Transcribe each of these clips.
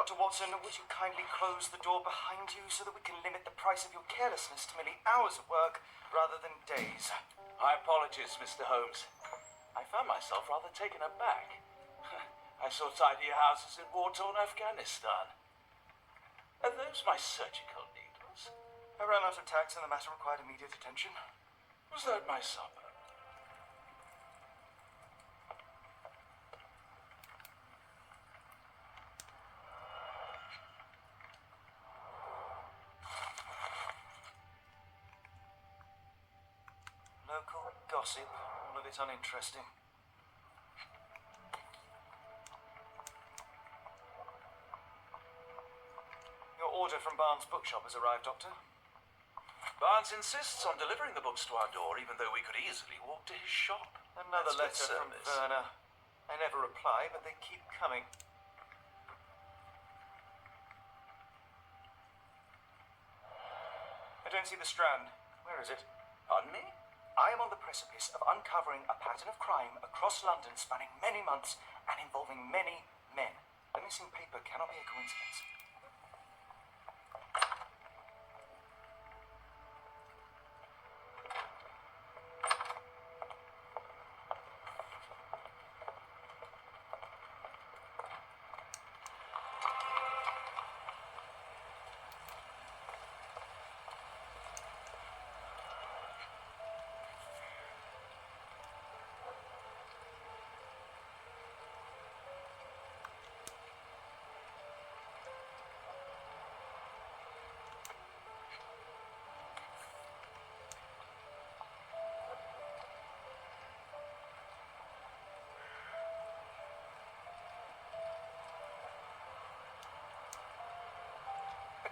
Dr. Watson, would you kindly close the door behind you so that we can limit the price of your carelessness to merely hours of work rather than days? My apologies, Mr. Holmes. I found myself rather taken aback. I saw tidier houses in war-torn Afghanistan. Are those my surgical needles? I ran out of tacks and the matter required immediate attention. Was that my supper? Local gossip, all of it uninteresting. Your order from Barnes' bookshop has arrived, Doctor. Barnes insists on delivering the books to our door, even though we could easily walk to his shop. Another That's good letter from service. Werner. I never reply, but they keep coming. I don't see the Strand. Where is it? Pardon me? I am on the precipice of uncovering a pattern of crime across London spanning many months and involving many men. The missing paper cannot be a coincidence.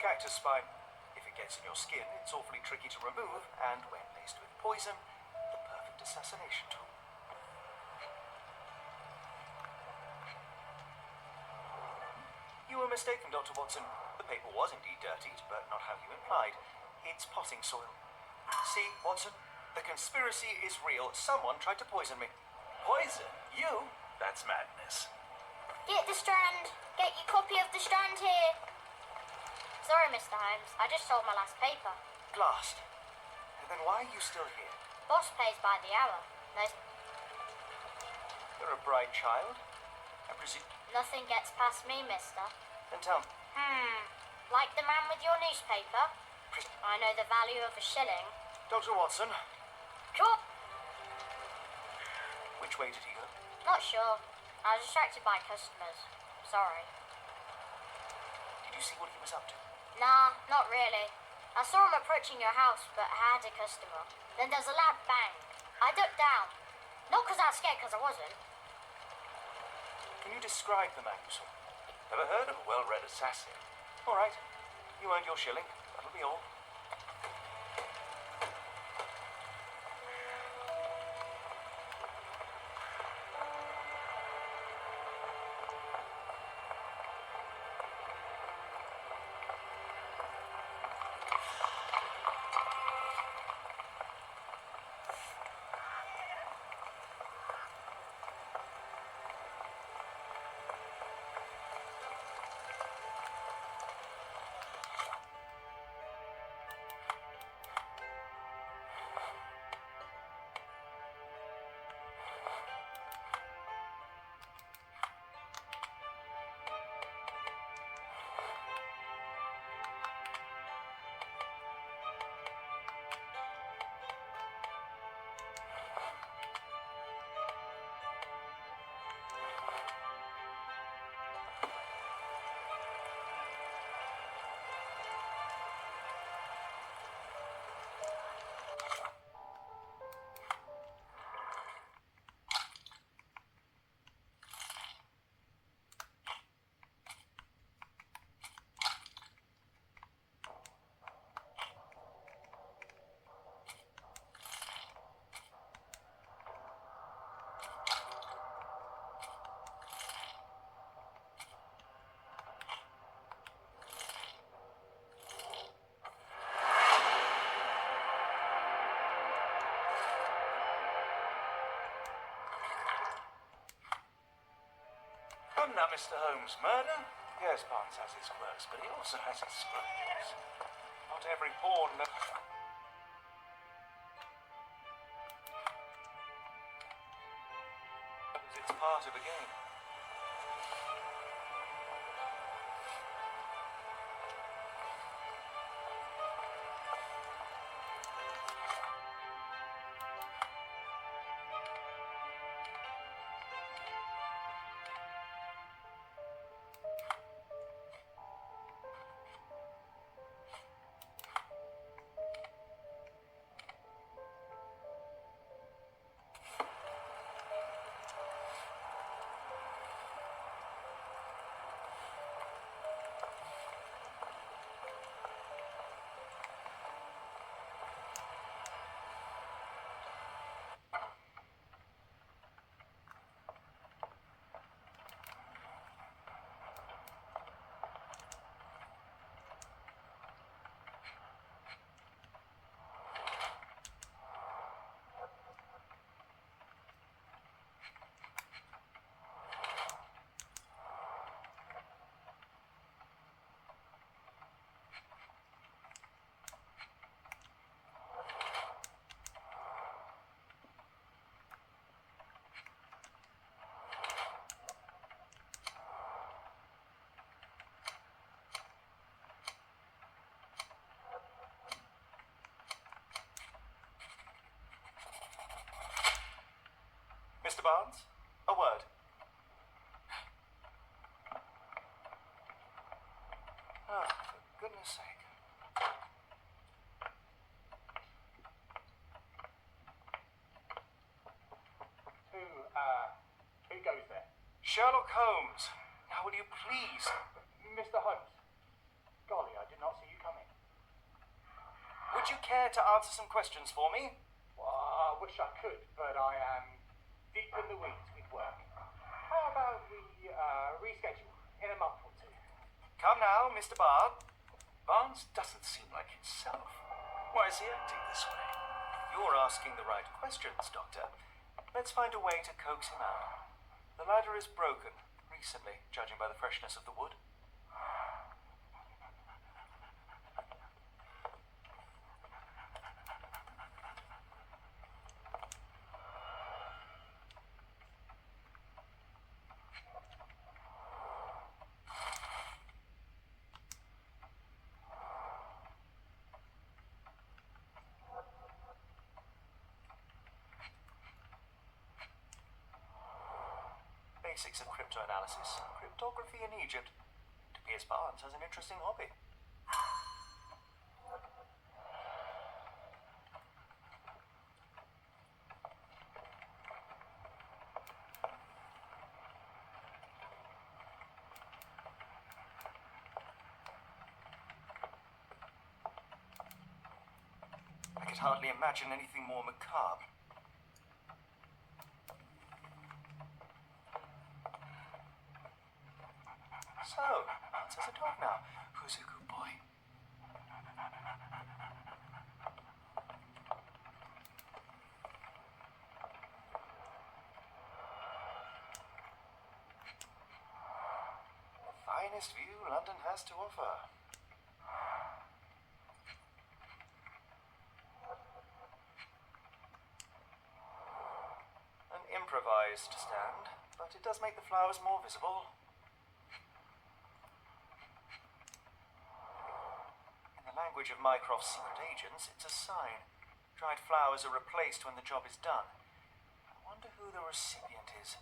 Cactus spine. If it gets in your skin, it's awfully tricky to remove, and when laced with poison, the perfect assassination tool. You were mistaken, Dr. Watson. The paper was indeed dirtied, but not how you implied. It's potting soil. See, Watson, the conspiracy is real. Someone tried to poison me. Poison? You? That's madness. Get the Strand. Get your copy of the Strand here. Sorry, Mr. Holmes. I just sold my last paper. Blast. Then why are you still here? Boss pays by the hour. You're a bright child. I presume... Nothing gets past me, mister. Then tell me. Like the man with your newspaper? I know the value of a shilling. Dr. Watson, Sure. which way did he go? Not sure. I was distracted by customers. Sorry. Did you see what he was up to? Nah, not really. I saw him approaching your house, but I had a customer. Then there was a loud bang. I ducked down. Not because I was scared, because I wasn't. Can you describe the man you saw? Never heard of a well-read assassin. All right. You earned your shilling. That'll be all. Come now, Mr. Holmes. Murder? Yes, Barnes has his quirks, but he also has his scruples. Not every pawn... It's part of a game. Mr. Barnes, a word. Oh, for goodness sake. Who goes there? Sherlock Holmes. Now will you please... Mr. Holmes. Golly, I did not see you coming. Would you care to answer some questions for me? Well, I wish I could, but I am deep in the weeds with work. How about we reschedule in a month or two? Come now, Mr. Bard. Barnes doesn't seem like himself. Why is he acting this way? You're asking the right questions, Doctor. Let's find a way to coax him out. The ladder is broken, recently, judging by the freshness of the wood. Basics of cryptoanalysis, cryptography in Egypt. It appears Barnes has an interesting hobby. I could hardly imagine anything more macabre. So, answers a dog now. Who's a good boy? The finest view London has to offer. An improvised stand, but it does make the flowers more visible. Language of Mycroft's secret agents, it's a sign. Dried flowers are replaced when the job is done. I wonder who the recipient is.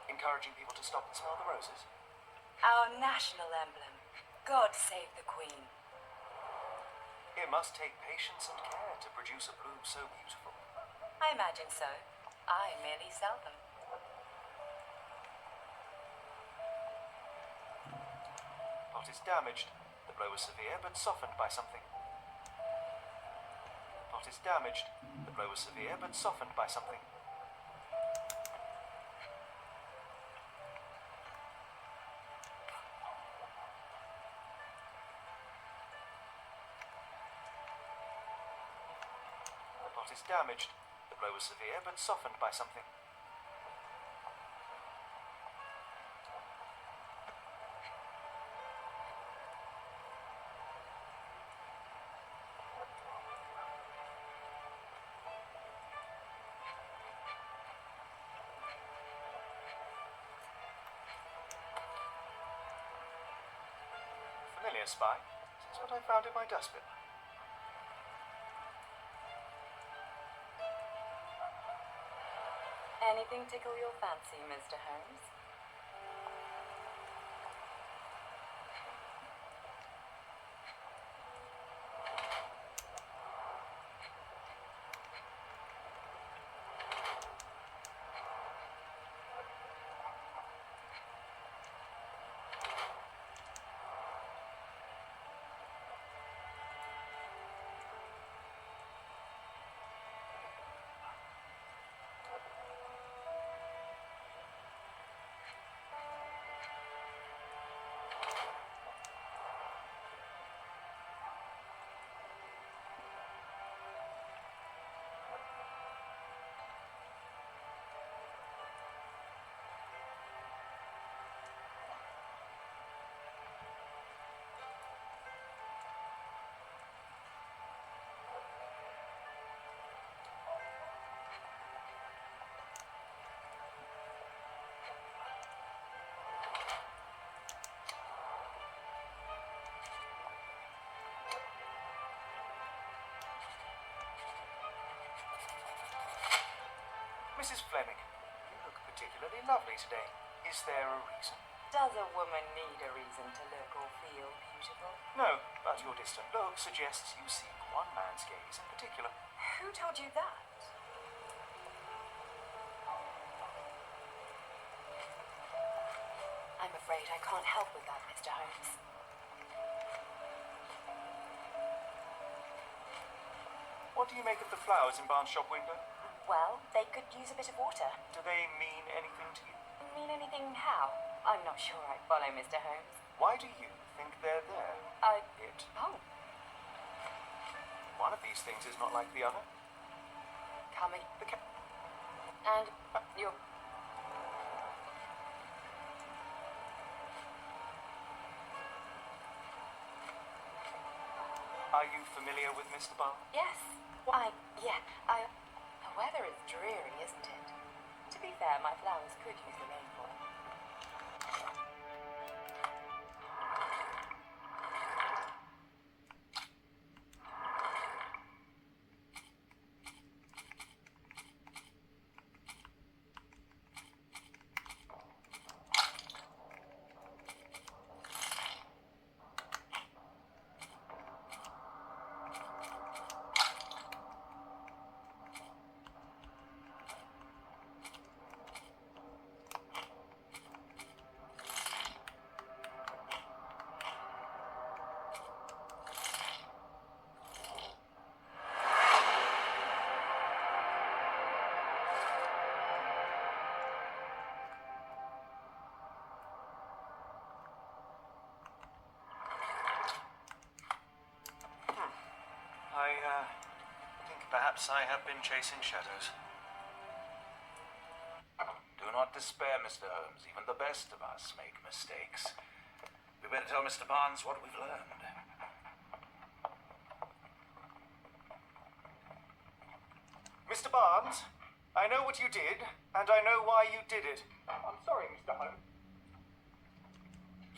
Encouraging people to stop and smell the roses. Our national emblem. God save the Queen. It must take patience and care to produce a bloom so beautiful. I imagine so. I merely sell them. Plot is damaged. The blow was severe, but softened by something. Plot is damaged. The blow was severe, but softened by something. heart is damaged. The blow was severe, but softened by something. Familiar spy. This is what I found in my dustbin. Anything tickle your fancy, Mr. Holmes? Mrs. Fleming, you look particularly lovely today. Is there a reason? Does a woman need a reason to look or feel beautiful? No, but your distant look suggests you seek one man's gaze in particular. Who told you that? I'm afraid I can't help with that, Mr. Holmes. What do you make of the flowers in Barnes' shop window? Well, they could use a bit of water. Do they mean anything to you? Mean anything how? I'm not sure I follow, Mr. Holmes. Why do you think they're there? It. Oh, One of these things is not like the other. coming. The And you're... Are you familiar with Mr. Barnes? Yes. The weather is dreary, isn't it? To be fair, my flowers could use the rainfall. I think perhaps I have been chasing shadows. Do not despair, Mr. Holmes. Even the best of us make mistakes. We better tell Mr. Barnes what we've learned. Mr. Barnes, I know what you did, and I know why you did it. I'm sorry, Mr. Holmes.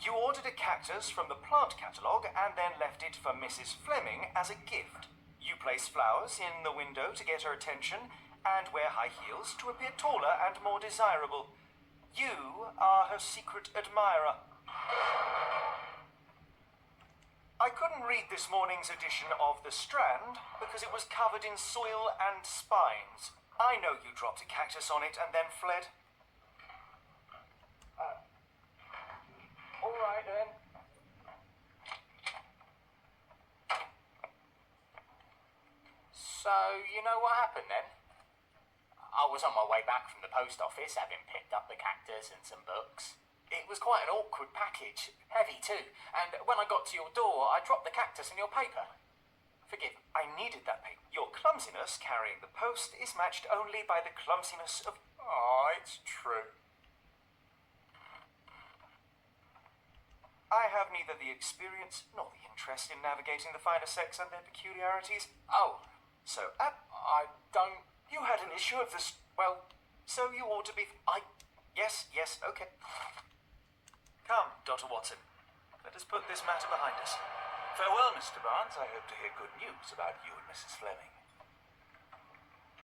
You ordered a cactus from the plant catalogue and then left it for Mrs. Fleming as a gift. You place flowers in the window to get her attention and wear high heels to appear taller and more desirable. You are her secret admirer. I couldn't read this morning's edition of The Strand because it was covered in soil and spines. I know you dropped a cactus on it and then fled. All right, then. So, you know what happened then? I was on my way back from the post office, having picked up the cactus and some books. It was quite an awkward package, heavy too, and when I got to your door, I dropped the cactus in your paper. Forgive me. I needed that paper. You're clumsy. clumsiness carrying the post is matched only by the clumsiness of... Oh, it's true. I have neither the experience nor the interest in navigating the finer sex and their peculiarities. Oh, So, I don't... you had an issue of this... Well, so you ought to be... Yes, okay. Come, Dr. Watson. Let us put this matter behind us. Farewell, Mr. Barnes. I hope to hear good news about you and Mrs. Fleming.